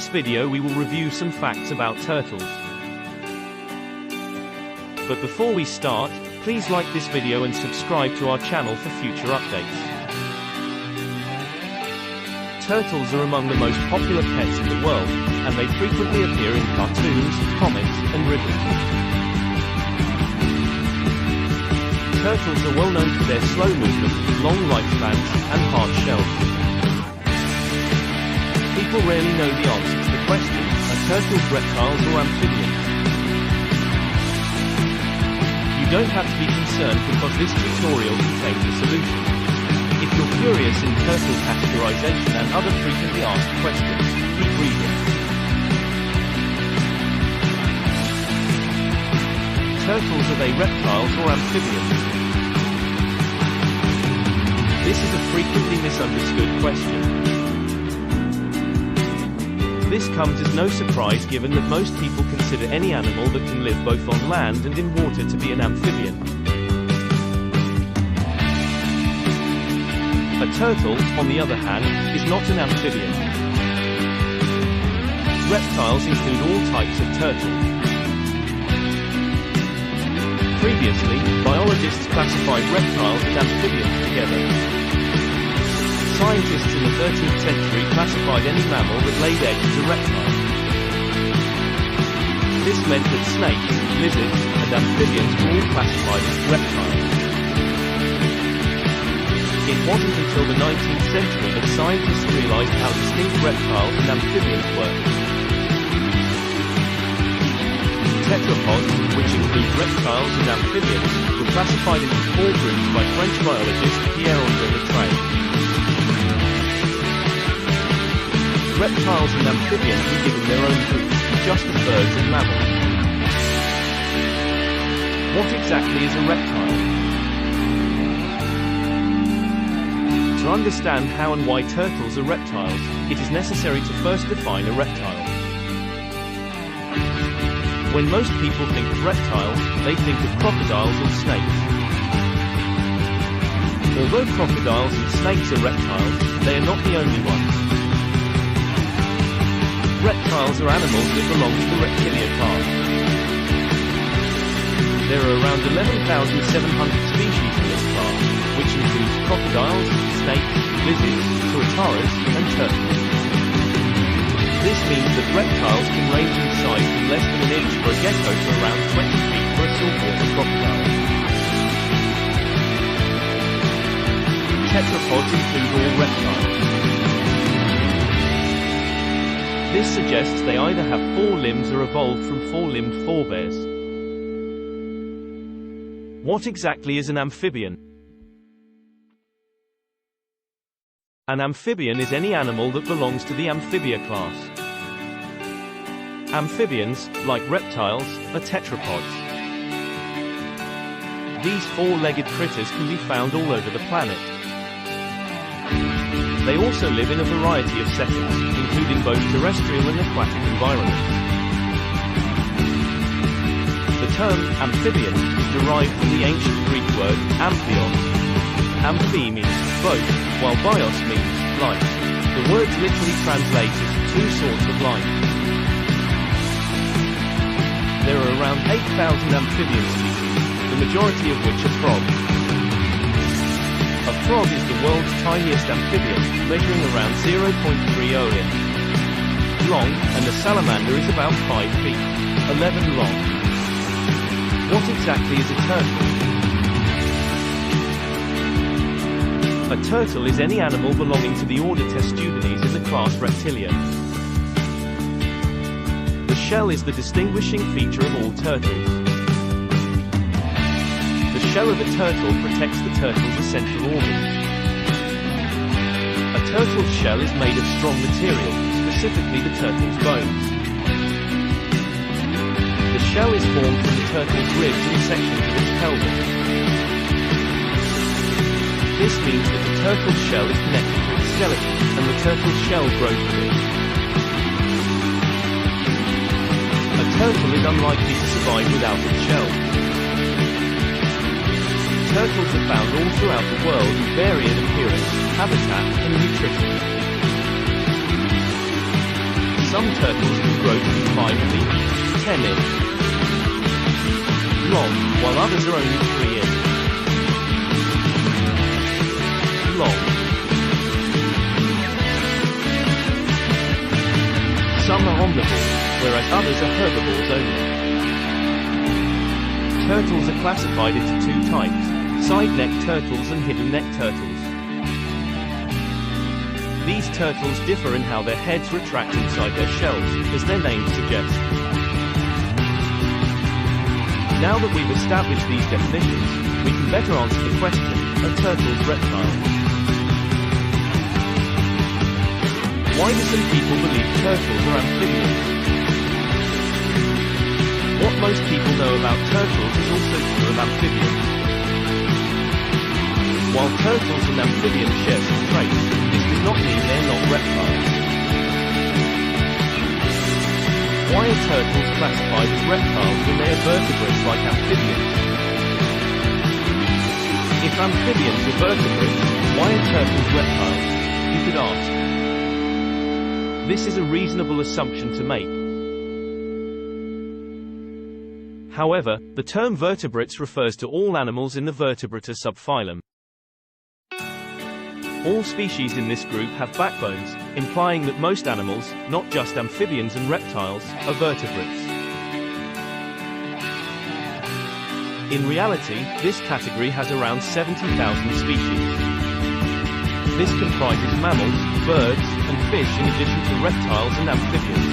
this video we will review some facts about turtles. But before we start, please like this video and subscribe to our channel for future updates. Turtles are among the most popular pets in the world, and they frequently appear in cartoons, comics, and riddles. Turtles are well known for their slow movement, long lifespans, and hard shells. People rarely know the answer to the question, are turtles reptiles or amphibians? You don't have to be concerned because this tutorial contains the solution. If you're curious in turtle categorization and other frequently asked questions, keep reading. Turtles, are they reptiles or amphibians? This is a frequently misunderstood question. This comes as no surprise given that most people consider any animal that can live both on land and in water to be an amphibian. A turtle, on the other hand, is not an amphibian. Reptiles include all types of turtles. Previously, biologists classified reptiles and amphibians together. Scientists in the 13th century classified any mammal that laid eggs as a reptile. This meant that snakes, lizards, and amphibians were all classified as reptiles. It wasn't until the 19th century that scientists realized how distinct reptiles and amphibians were. Tetrapods, which include reptiles and amphibians, were classified into 4 groups by French biologist Pierre-André Leclerc. Reptiles and amphibians were given their own groups, just as birds and mammals. What exactly is a reptile? To understand how and why turtles are reptiles, it is necessary to first define a reptile. When most people think of reptiles, they think of crocodiles or snakes. Although crocodiles and snakes are reptiles, they are not the only ones. Reptiles are animals that belong to the reptilia class. There are around 11,700 species in this class, which includes crocodiles, snakes, lizards, tuataras, and turtles. This means that reptiles can range in size from less than an inch for a gecko to around 20 feet for a saltwater crocodile. Tetrapods include all reptiles. This suggests they either have 4 limbs or evolved from 4-limbed forebears. What exactly is an amphibian? An amphibian is any animal that belongs to the amphibia class. Amphibians, like reptiles, are tetrapods. These 4-legged critters can be found all over the planet. They also live in a variety of settings, including both terrestrial and aquatic environments. The term amphibian is derived from the ancient Greek word amphion. Amphi means boat, while bios means light. The words literally translate as 2 sorts of light. There are around 8,000 amphibian species, the majority of which are frogs. A frog is the world's tiniest amphibian, measuring around 0.30 inches long, and a salamander is about 5 feet, 11 long. What exactly is a turtle? A turtle is any animal belonging to the order Testudines in the class Reptilia. The shell is the distinguishing feature of all turtles. The shell of a turtle protects the turtle's essential organs. A turtle's shell is made of strong material, specifically the turtle's bones. The shell is formed from the turtle's ribs and sections of its pelvis. This means that the turtle's shell is connected to its skeleton, and the turtle's shell grows with it. A turtle is unlikely to survive without its shell. Turtles are found all throughout the world and vary in appearance, habitat, and nutrition. Some turtles can grow to be 5 feet, 10 inch long, while others are only 3 inch long. Some are omnivores, whereas others are herbivores only. Turtles are classified into two types: side-neck turtles and hidden-neck turtles. These turtles differ in how their heads retract inside their shells, as their names suggest. Now that we've established these definitions, we can better answer the question, are turtles reptiles? Why do some people believe turtles are amphibians? What most people know about turtles is also true of amphibians. While turtles and amphibians share some traits, this does not mean they are not reptiles. Why are turtles classified as reptiles when they are vertebrates like amphibians? If amphibians are vertebrates, why are turtles reptiles? You could ask. This is a reasonable assumption to make. However, the term vertebrates refers to all animals in the Vertebrata subphylum. All species in this group have backbones, implying that most animals, not just amphibians and reptiles, are vertebrates. In reality, this category has around 70,000 species. This comprises mammals, birds, and fish in addition to reptiles and amphibians.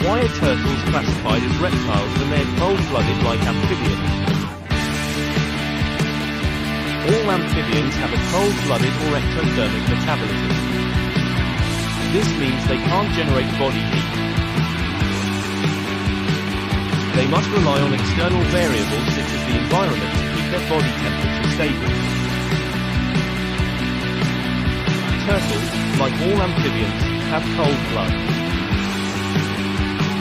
Why are turtles classified as reptiles when they are cold-blooded like amphibians? All amphibians have a cold-blooded or ectothermic metabolism. This means they can't generate body heat. They must rely on external variables such as the environment to keep their body temperature stable. Turtles, like all amphibians, have cold blood.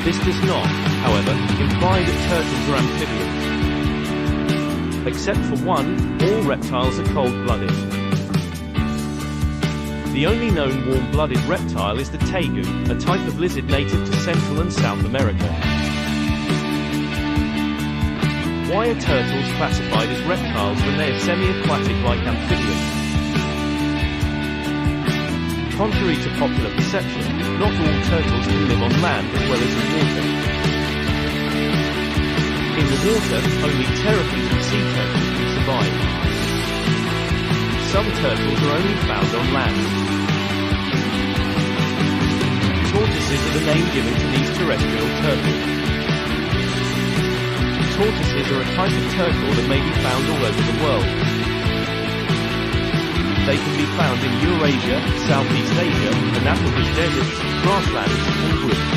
This does not, however, imply that turtles are amphibians. Except for one, all reptiles are cold-blooded. The only known warm-blooded reptile is the tegu, a type of lizard native to Central and South America. Why are turtles classified as reptiles when they are semi-aquatic like amphibians? Contrary to popular perception, not all turtles can live on land as well as in water. In the water, only terrapins and sea turtles can survive. Some turtles are only found on land. Tortoises are the name given to these terrestrial turtles. Tortoises are a type of turtle that may be found all over the world. They can be found in Eurasia, Southeast Asia, and Africa's deserts, grasslands, and woods.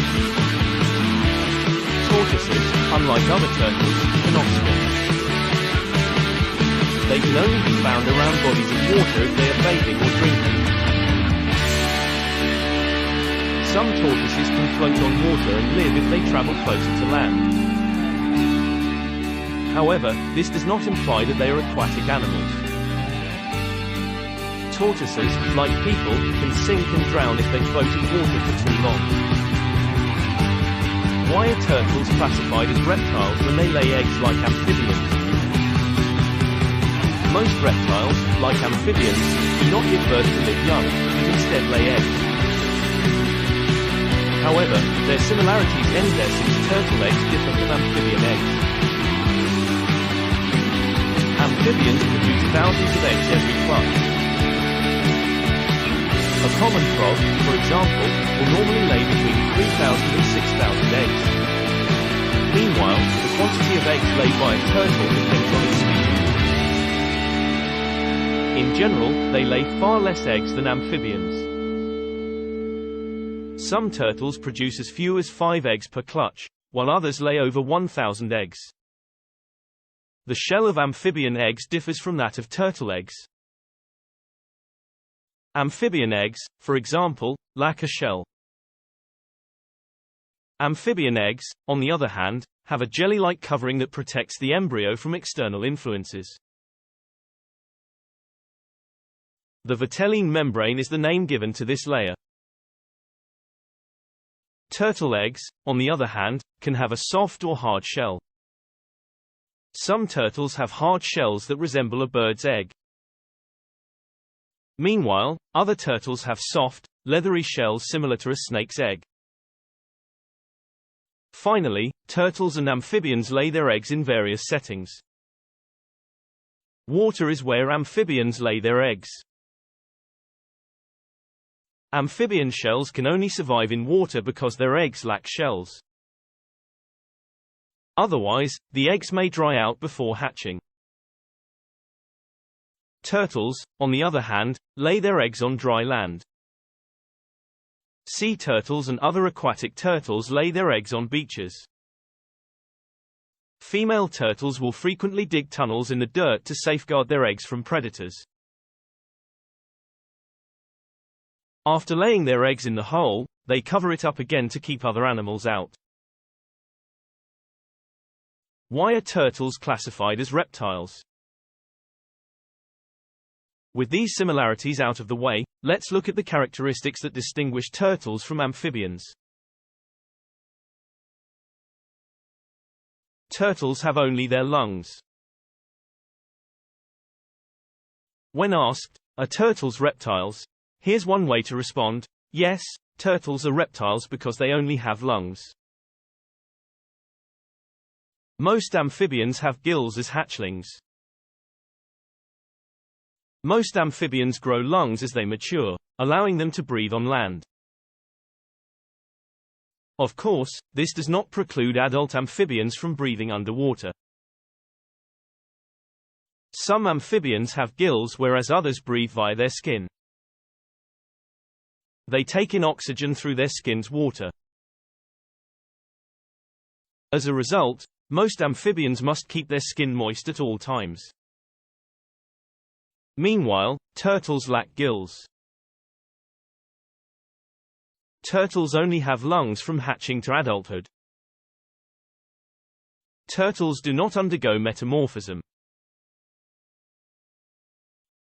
Tortoises, unlike other turtles, cannot swim. They can only be found around bodies of water if they are bathing or drinking. Some tortoises can float on water and live if they travel closer to land. However, this does not imply that they are aquatic animals. Tortoises, like people, can sink and drown if they float in water for too long. Why are turtles classified as reptiles when they lay eggs like amphibians? Most reptiles, like amphibians, do not give birth to live young, but instead lay eggs. However, their similarities end there since turtle eggs differ from amphibian eggs. Amphibians produce thousands of eggs every clutch. A common frog, for example, will normally lay between 3,000 and 6,000 eggs. Meanwhile, the quantity of eggs laid by a turtle depends on its species. In general, they lay far less eggs than amphibians. Some turtles produce as few as 5 eggs per clutch, while others lay over 1,000 eggs. The shell of amphibian eggs differs from that of turtle eggs. Amphibian eggs, for example, lack a shell. Amphibian eggs, on the other hand, have a jelly-like covering that protects the embryo from external influences. The vitelline membrane is the name given to this layer. Turtle eggs, on the other hand, can have a soft or hard shell. Some turtles have hard shells that resemble a bird's egg. Meanwhile, other turtles have soft, leathery shells similar to a snake's egg. Finally, turtles and amphibians lay their eggs in various settings. Water is where amphibians lay their eggs. Amphibian shells can only survive in water because their eggs lack shells. Otherwise, the eggs may dry out before hatching. Turtles, on the other hand, lay their eggs on dry land. Sea turtles and other aquatic turtles lay their eggs on beaches. Female turtles will frequently dig tunnels in the dirt to safeguard their eggs from predators. After laying their eggs in the hole, they cover it up again to keep other animals out. Why are turtles classified as reptiles? With these similarities out of the way, let's look at the characteristics that distinguish turtles from amphibians. Turtles have only their lungs. When asked, are turtles reptiles? Here's one way to respond: yes, turtles are reptiles because they only have lungs. Most amphibians have gills as hatchlings. Most amphibians grow lungs as they mature, allowing them to breathe on land. Of course, this does not preclude adult amphibians from breathing underwater. Some amphibians have gills whereas others breathe via their skin. They take in oxygen through their skin's water. As a result, most amphibians must keep their skin moist at all times. Meanwhile, turtles lack gills. Turtles only have lungs from hatching to adulthood. Turtles do not undergo metamorphism.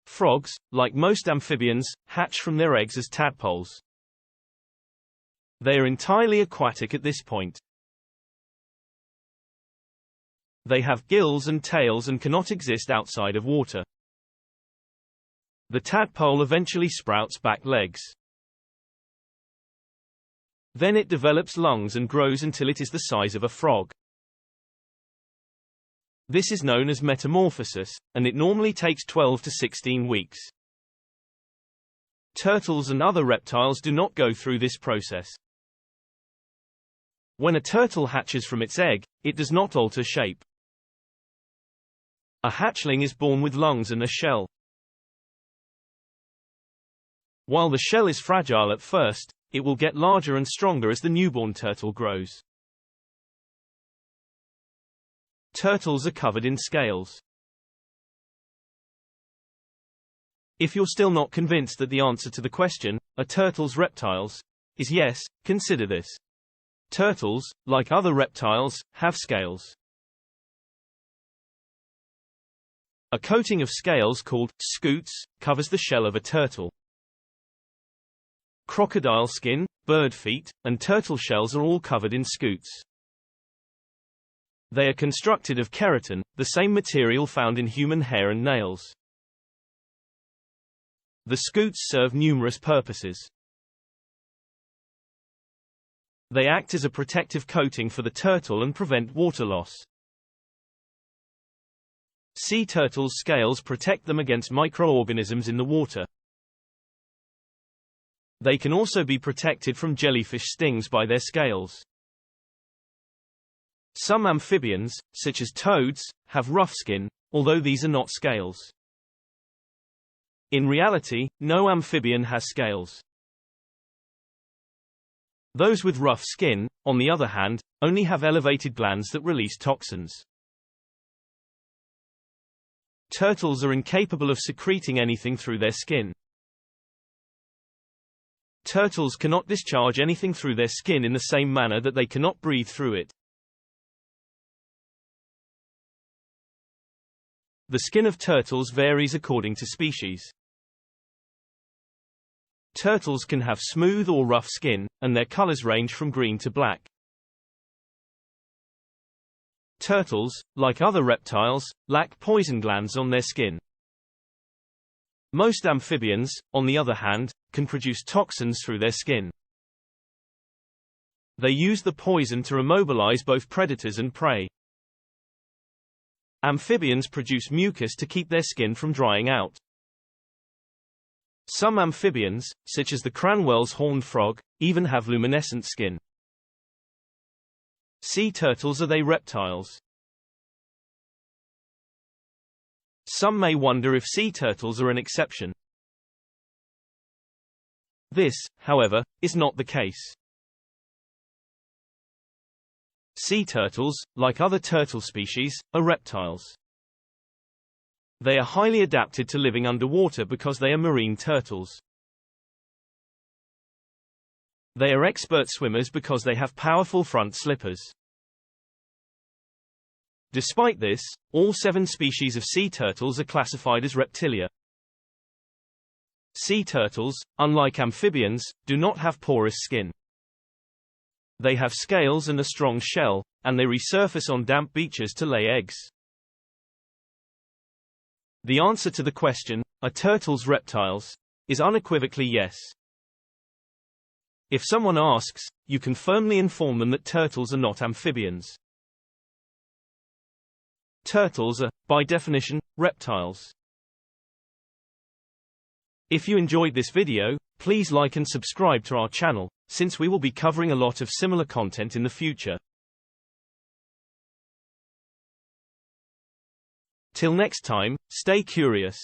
Frogs, like most amphibians, hatch from their eggs as tadpoles. They are entirely aquatic at this point. They have gills and tails and cannot exist outside of water. The tadpole eventually sprouts back legs. Then it develops lungs and grows until it is the size of a frog. This is known as metamorphosis, and it normally takes 12 to 16 weeks. Turtles and other reptiles do not go through this process. When a turtle hatches from its egg, it does not alter shape. A hatchling is born with lungs and a shell. While the shell is fragile at first, it will get larger and stronger as the newborn turtle grows. Turtles are covered in scales. If you're still not convinced that the answer to the question, are turtles reptiles, is yes, consider this. Turtles, like other reptiles, have scales. A coating of scales called scutes covers the shell of a turtle. Crocodile skin, bird feet, and turtle shells are all covered in scutes. They are constructed of keratin, the same material found in human hair and nails. The scutes serve numerous purposes. They act as a protective coating for the turtle and prevent water loss. Sea turtles' scales protect them against microorganisms in the water. They can also be protected from jellyfish stings by their scales. Some amphibians, such as toads, have rough skin, although these are not scales. In reality, no amphibian has scales. Those with rough skin, on the other hand, only have elevated glands that release toxins. Turtles are incapable of secreting anything through their skin. Turtles cannot discharge anything through their skin in the same manner that they cannot breathe through it. The skin of turtles varies according to species. Turtles can have smooth or rough skin, and their colors range from green to black. Turtles, like other reptiles, lack poison glands on their skin. Most amphibians, on the other hand, can produce toxins through their skin. They use the poison to immobilize both predators and prey. Amphibians produce mucus to keep their skin from drying out. Some amphibians, such as the Cranwell's horned frog, even have luminescent skin. Sea turtles, are they reptiles? Some may wonder if sea turtles are an exception. This, however, is not the case. Sea turtles, like other turtle species, are reptiles. They are highly adapted to living underwater because they are marine turtles. They are expert swimmers because they have powerful front slippers. Despite this, all 7 species of sea turtles are classified as reptilia. Sea turtles, unlike amphibians, do not have porous skin. They have scales and a strong shell, and they resurface on damp beaches to lay eggs. The answer to the question, are turtles reptiles, is unequivocally yes. If someone asks, you can firmly inform them that turtles are not amphibians. Turtles are, by definition, reptiles. If you enjoyed this video, please like and subscribe to our channel, since we will be covering a lot of similar content in the future. Till next time, stay curious.